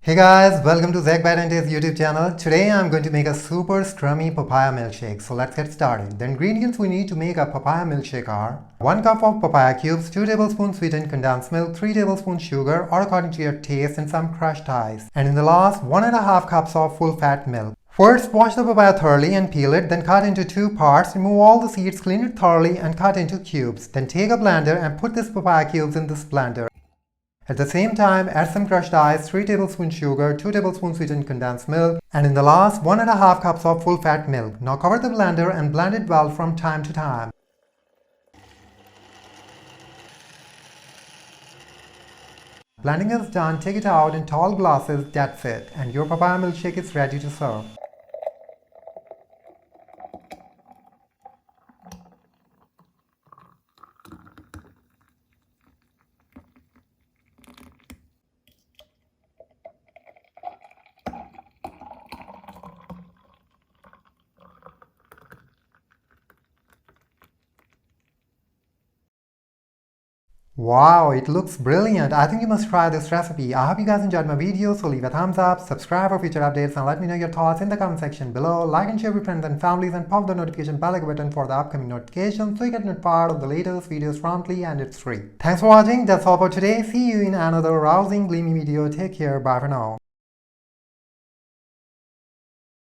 Hey guys, welcome to ZAK Bite N Taste YouTube channel. Today I'm going to make a super scrummy papaya milkshake. So let's get started. The ingredients we need to make a papaya milkshake are 1 cup of papaya cubes, 2 tablespoons sweetened condensed milk, 3 tablespoons sugar or according to your taste, and some crushed ice. And in the last, 1.5 cups of full fat milk. First, wash the papaya thoroughly and peel it, then cut into 2 parts, remove all the seeds, clean it thoroughly and cut into cubes. Then take a blender and put this papaya cubes in this blender. At the same time, add some crushed ice, 3 tablespoons sugar, 2 tablespoons sweetened condensed milk, and in the last, 1.5 cups of full fat milk. Now cover the blender and blend it well from time to time. Blending is done, take it out in tall glasses, that's it, and your papaya milkshake is ready to serve. Wow, it looks brilliant. I think you must try this recipe. I hope you guys enjoyed my video, so leave a thumbs up, subscribe for future updates, and let me know your thoughts in the comment section below. Like and share with friends and families, and pop the notification bell button for the upcoming notifications so you get notified of the latest videos promptly, and it's free. Thanks for watching. That's all for today. See you in another rousing, gleamy video. Take care. Bye for now.